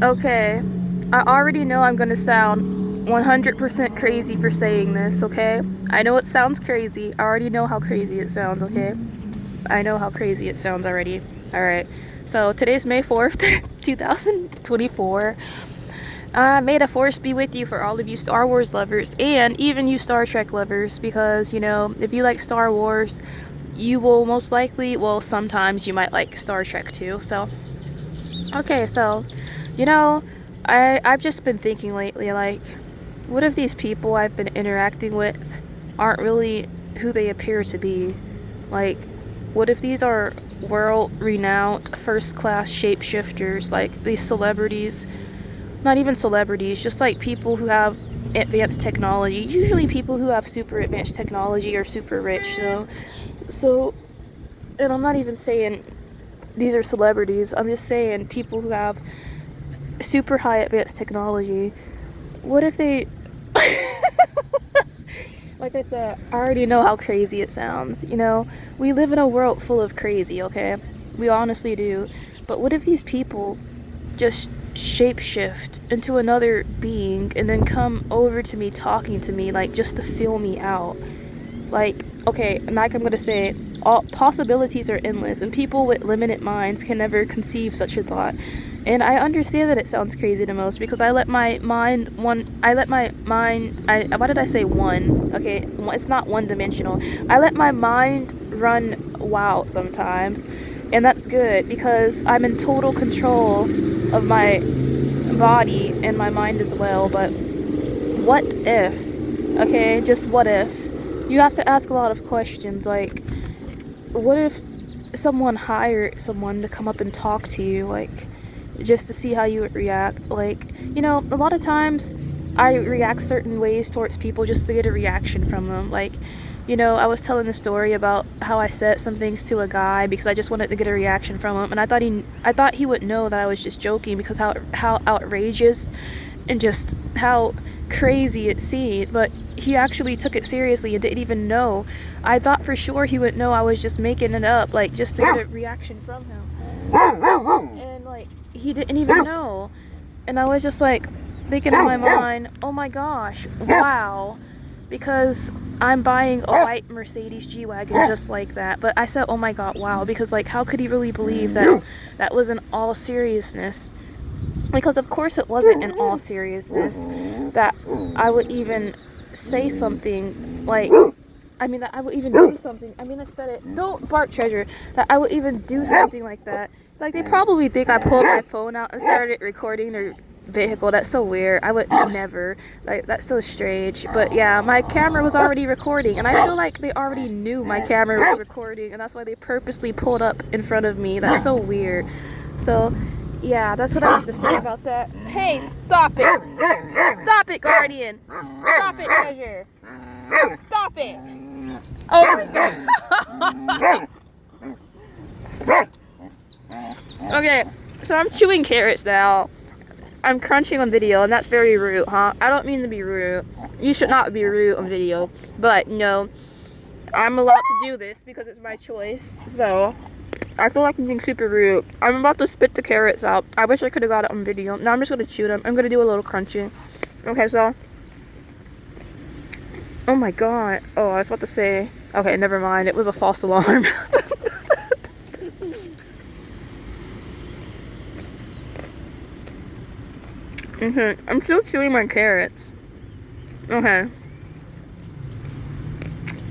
Okay, I already know I'm gonna sound 100% crazy for saying this, okay? I know it sounds crazy. I already know how crazy it sounds, okay? I know how crazy it sounds already. Alright, so today's May 4th, 2024. May the force be with you for all of you Star Wars lovers and even you Star Trek lovers, because, you know, if you like Star Wars, you will most likely, well, sometimes you might like Star Trek too, so. Okay, so, you know, I've just been thinking lately, like, what if these people I've been interacting with aren't really who they appear to be? Like, what if these are world-renowned, first-class shapeshifters, like these celebrities? Not even celebrities, just like people who have advanced technology. Usually people who have super advanced technology are super rich, so, and I'm not even saying these are celebrities. I'm just saying people who have super high advanced technology. What if they like I said, I already know how crazy it sounds. You know, we live in a world full of crazy, okay? We honestly do. But what if these people just shapeshift into another being and then come over to me talking to me, like, just to feel me out? Like, okay, like I'm gonna say, all possibilities are endless, and people with limited minds can never conceive such a thought. And I understand that it sounds crazy to most because I let my mind, why did I say one? Okay, it's not one dimensional. I let my mind run wild sometimes, and that's good because I'm in total control of my body and my mind as well. But what if, okay, just what if, you have to ask a lot of questions, like, what if someone hired someone to come up and talk to you, like, just to see how you would react? Like, you know, a lot of times I react certain ways towards people just to get a reaction from them. Like, you know, I was telling the story about how I said some things to a guy because I just wanted to get a reaction from him, and I thought he would know that I was just joking because how outrageous and just how crazy it seemed, but he actually took it seriously and didn't even know. I thought for sure he would know I was just making it up, like, just to get a reaction from him. And, like, he didn't even know. And I was just, like, thinking in my mind, oh my gosh, wow. Because I'm buying a white Mercedes G-Wagon just like that. But I said, oh my god, wow, because, like, how could he really believe that that was in all seriousness? Because of course it wasn't in all seriousness that I would even say something like, I mean, that I would even do something. I mean, I said it. Don't bark, Treasure. That I would even do something like that. Like, they probably think I pulled my phone out and started recording their vehicle. That's so weird. I would never. Like, that's so strange. But yeah, my camera was already recording, and I feel like they already knew my camera was recording, and that's why they purposely pulled up in front of me. That's so weird. So, yeah, that's what I have to say about that. Hey, stop it! Stop it, Guardian! Stop it, Treasure! Stop it! Oh my god! Okay, so I'm chewing carrots now. I'm crunching on video, and that's very rude, huh? I don't mean to be rude. You should not be rude on video. But, you know, I'm allowed to do this because it's my choice. So, I feel like I'm being super rude. I'm about to spit the carrots out. I wish I could have got it on video. Now I'm just going to chew them. I'm going to do a little crunching. Okay, so. Oh my god. Oh, I was about to say. Okay, never mind. It was a false alarm. Okay, I'm still chewing my carrots. Okay.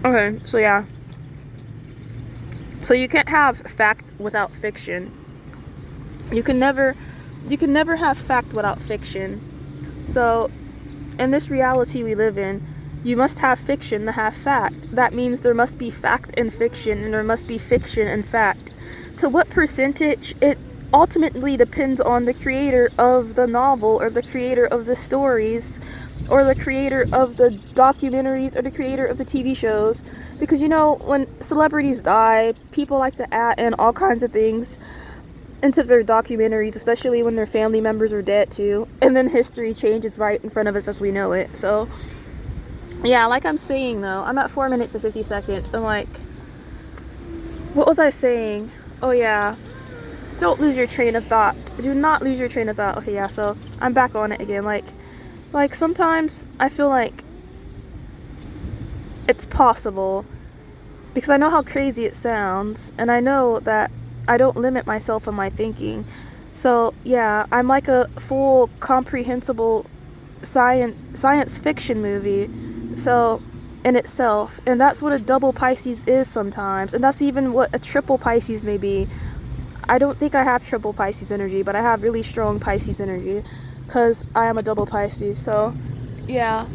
Okay, so yeah. So you can't have fact without fiction. You can never have fact without fiction. So, in this reality we live in, you must have fiction to have fact. That means there must be fact and fiction, and there must be fiction and fact. To what percentage, it ultimately depends on the creator of the novel, or the creator of the stories, or the creator of the documentaries, or the creator of the TV shows. Because, you know, when celebrities die, people like to add in all kinds of things into their documentaries, especially when their family members are dead too. And then history changes right in front of us as we know it. So, yeah, like I'm saying though, I'm at 4 minutes and 50 seconds. And, like, what was I saying? Oh yeah. don't lose your train of thought. Do not lose your train of thought. Okay, yeah, so I'm back on it again. Like sometimes I feel like it's possible because I know how crazy it sounds, and I know that I don't limit myself in my thinking. So yeah, I'm like a full comprehensible science fiction movie. So in itself, and that's what a double Pisces is sometimes, and that's even what a triple Pisces may be. I don't think I have triple Pisces energy, but I have really strong Pisces energy because I am a double Pisces. So yeah,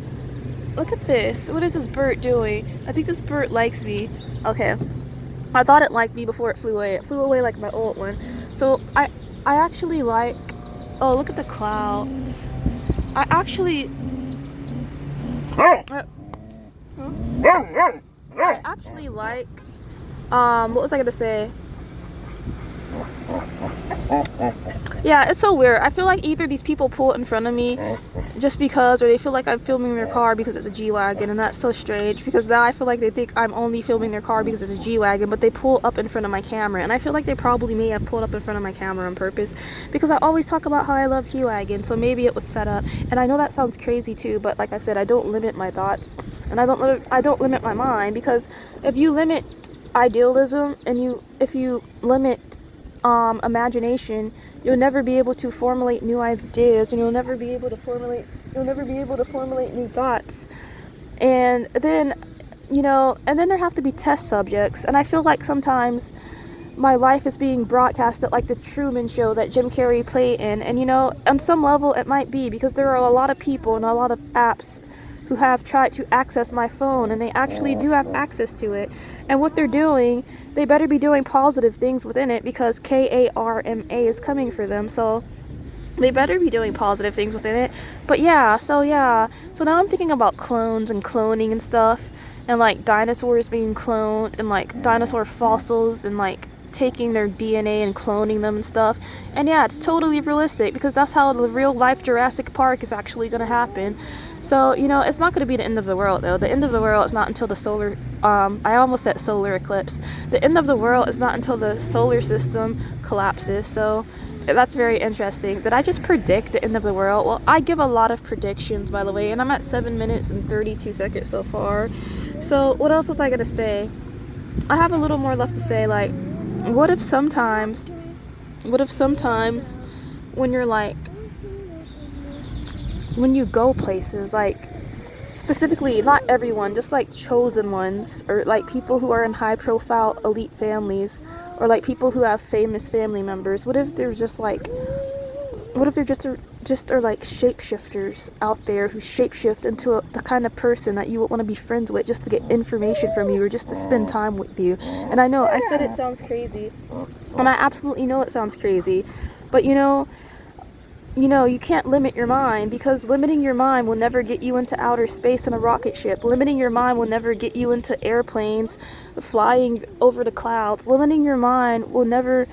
look at this. What is this bird doing? I think this bird likes me. Okay, I thought it liked me before it flew away. It flew away like my old one. So I actually like, oh, look at the clouds. I actually I actually like what was I gonna say? Yeah, it's so weird. I feel like either these people pull in front of me just because, or they feel like I'm filming their car because it's a G-Wagon, and that's so strange because now I feel like they think I'm only filming their car because it's a G-Wagon, but they pull up in front of my camera, and I feel like they probably may have pulled up in front of my camera on purpose because I always talk about how I love G-Wagon, so maybe it was set up. And I know that sounds crazy too, but like I said, I don't limit my thoughts, and I don't limit my mind, because if you limit idealism and if you limit imagination, you'll never be able to formulate new ideas, and you'll never be able to formulate new thoughts. And then and then there have to be test subjects, and I feel like sometimes my life is being broadcasted like the Truman Show that Jim Carrey played in. And on some level it might be, because there are a lot of people and a lot of apps who have tried to access my phone, and they actually do have access to it. And what they're doing, they better be doing positive things within it, because KARMA is coming for them. So they better be doing positive things within it. But so now I'm thinking about clones and cloning and stuff, and like dinosaurs being cloned, and like dinosaur fossils, and like taking their DNA and cloning them and stuff. And yeah, it's totally realistic, because that's how the real life Jurassic Park is actually going to happen. So it's not going to be the end of the world, though. The end of the world is not until the solar I almost said solar eclipse. The end of the world is not until the solar system collapses. So that's very interesting. Did I just predict the end of the world? Well, I give a lot of predictions, by the way, and I'm at 7 minutes and 32 seconds so far. So what else was I going to say? I have a little more left to say. Like, what if sometimes when you're like, when you go places, like specifically, not everyone, just like chosen ones, or like people who are in high profile elite families, or like people who have famous family members, what if they're just like shapeshifters out there who shapeshift into the kind of person that you would want to be friends with, just to get information from you, or just to spend time with you. And I know I said it sounds crazy, and I absolutely know it sounds crazy, but you can't limit your mind, because limiting your mind will never get you into outer space in a rocket ship. Limiting your mind will never get you into airplanes flying over the clouds. Limiting your mind will never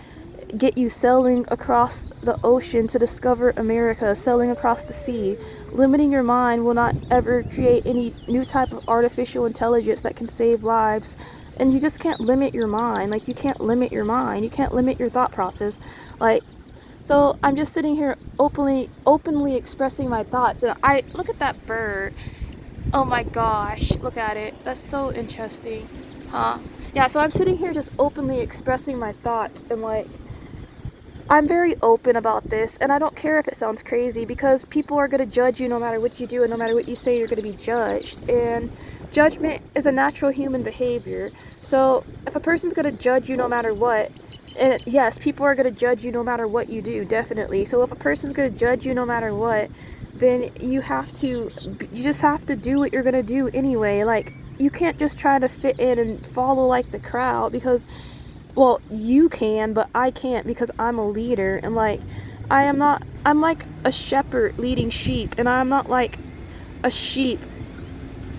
get you sailing across the ocean to discover America, sailing across the sea. Limiting your mind will not ever create any new type of artificial intelligence that can save lives. And you just can't limit your mind. Like, you can't limit your mind. You can't limit your thought process. Like, so I'm just sitting here openly expressing my thoughts. And I look at that bird. Oh my gosh, look at it. That's so interesting. Huh? Yeah, so I'm sitting here just openly expressing my thoughts, and like, I'm very open about this, and I don't care if it sounds crazy, because people are going to judge you no matter what you do, and no matter what you say, you're going to be judged. And judgment is a natural human behavior. So if a person's going to judge you no matter what, and yes, people are going to judge you no matter what you do, definitely. So if a person's going to judge you no matter what, then you just have to do what you're going to do anyway. Like, you can't just try to fit in and follow like the crowd, because, well, you can, but I can't, because I'm a leader. And like, I'm like a shepherd leading sheep, and I'm not like a sheep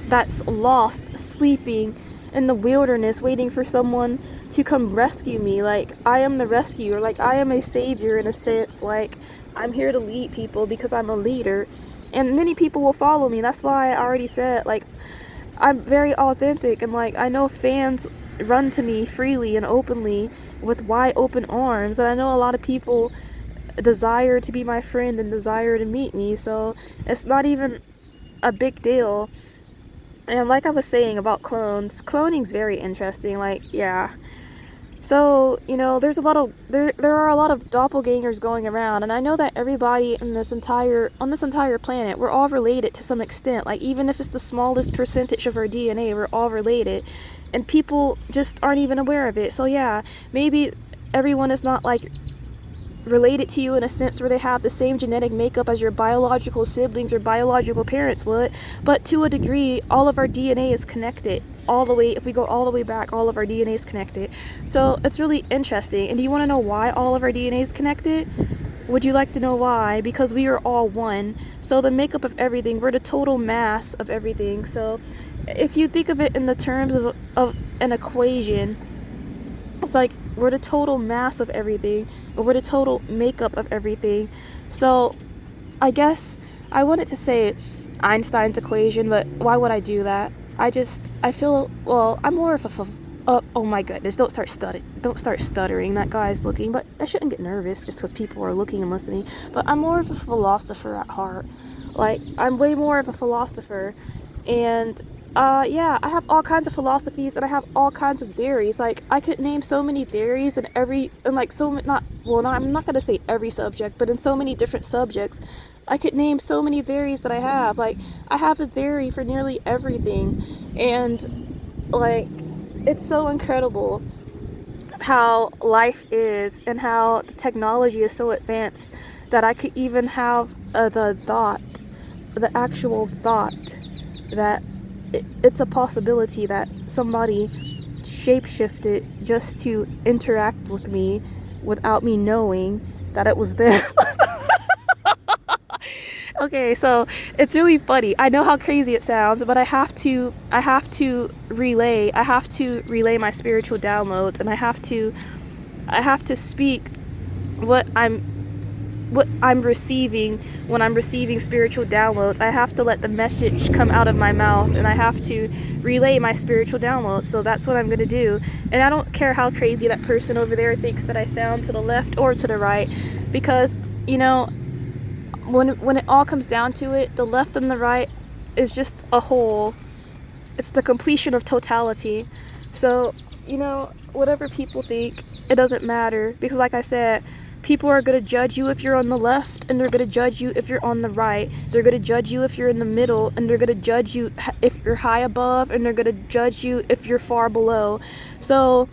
that's lost, sleeping in the wilderness, waiting for someone to come rescue me. Like, I am the rescuer. Like, I am a savior in a sense. Like, I'm here to lead people because I'm a leader, and many people will follow me. That's why I already said, like, I'm very authentic, and like, I know fans run to me freely and openly with wide open arms. And I know a lot of people desire to be my friend and desire to meet me, so it's not even a big deal. And like I was saying about clones, cloning's very interesting. Like, yeah. So, there's a lot of there are a lot of doppelgangers going around, and I know that everybody in this entire on this entire planet, we're all related to some extent. Like, even if it's the smallest percentage of our DNA, we're all related. And people just aren't even aware of it. So yeah, maybe everyone is not like related to you in a sense where they have the same genetic makeup as your biological siblings or biological parents would, but to a degree, all of our DNA is connected. All the way, if we go all the way back, all of our DNA is connected. So it's really interesting. And do you want to know why all of our DNA is connected? Would you like to know why? Because we are all one. So the makeup of everything, we're the total mass of everything. So if you think of it in the terms of an equation, it's like we're the total mass of everything, or we're the total makeup of everything. So I guess I wanted to say Einstein's equation, but why would I do that? I feel, well, I'm more of oh my goodness, don't start stuttering, that guy's looking, but I shouldn't get nervous just because people are looking and listening, but I'm more of a philosopher at heart. Like, I'm way more of a philosopher, and yeah, I have all kinds of philosophies, and I have all kinds of theories. Like, I could name so many theories I'm not gonna say every subject, but in so many different subjects, I could name so many theories that I have. Like, I have a theory for nearly everything, and like, it's so incredible how life is and how the technology is so advanced that I could even have the actual thought that it's a possibility that somebody shapeshifted just to interact with me without me knowing that it was them. Okay, so it's really funny. I know how crazy it sounds, but I have to relay my spiritual downloads, and I have to speak what I'm receiving when I'm receiving spiritual downloads. I have to let the message come out of my mouth, and I have to relay my spiritual downloads. So that's what I'm going to do. And I don't care how crazy that person over there thinks that I sound to the left or to the right, because, when it all comes down to it, the left and the right is just a whole. It's the completion of totality. So, whatever people think, it doesn't matter, because like I said, people are going to judge you if you're on the left, and they're going to judge you if you're on the right. They're going to judge you if you're in the middle, and they're going to judge you if you're high above, and they're going to judge you if you're far below. So,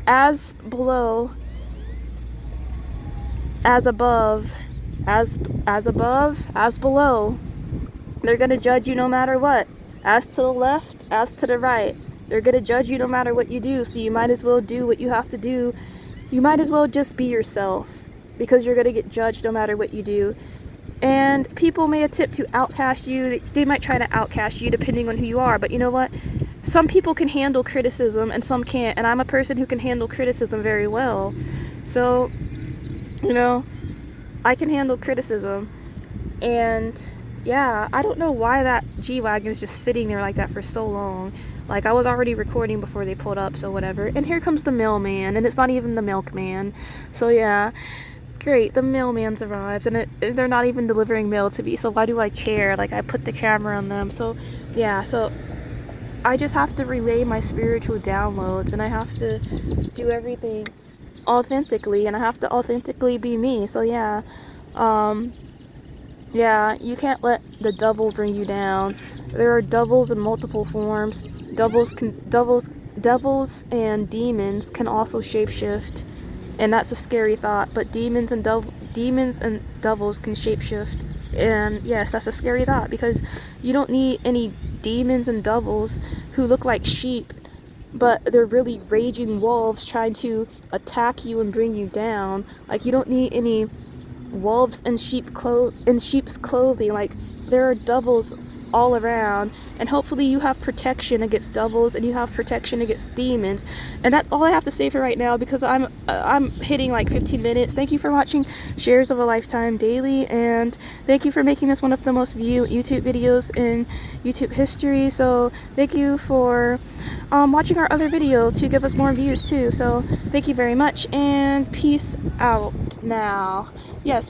as below, as above, as above, as below, they're going to judge you no matter what. As to the left, as to the right, they're going to judge you no matter what you do. So you might as well do what you have to do. You might as well just be yourself, because you're going to get judged no matter what you do. And people may attempt to outcast you. They might try to outcast you depending on who you are. But you know what? Some people can handle criticism and some can't. And I'm a person who can handle criticism very well. So, I can handle criticism. And yeah, I don't know why that G-Wagon is just sitting there like that for so long. Like, I was already recording before they pulled up, so whatever. And here comes the mailman, and it's not even the milkman. So yeah, great, the mailman's arrived, and they're not even delivering mail to me, so why do I care? Like, I put the camera on them. So yeah, so I just have to relay my spiritual downloads, and I have to do everything authentically, and I have to authentically be me. So yeah, yeah, you can't let the devil bring you down. There are devils in multiple forms. Devils and demons can also shapeshift, and that's a scary thought. But demons and devils can shapeshift, and yes, that's a scary thought, because you don't need any demons and devils who look like sheep, but they're really raging wolves trying to attack you and bring you down. Like, you don't need any wolves in sheep's clothing. Like, there are devils all around, and hopefully you have protection against devils and you have protection against demons. And that's all I have to say for right now, because I'm hitting like 15 minutes. Thank you for watching Shares of a Lifetime Daily, and thank you for making this one of the most viewed YouTube videos in YouTube history. So thank you for watching our other video to give us more views too. So thank you very much, and peace out now. Yes.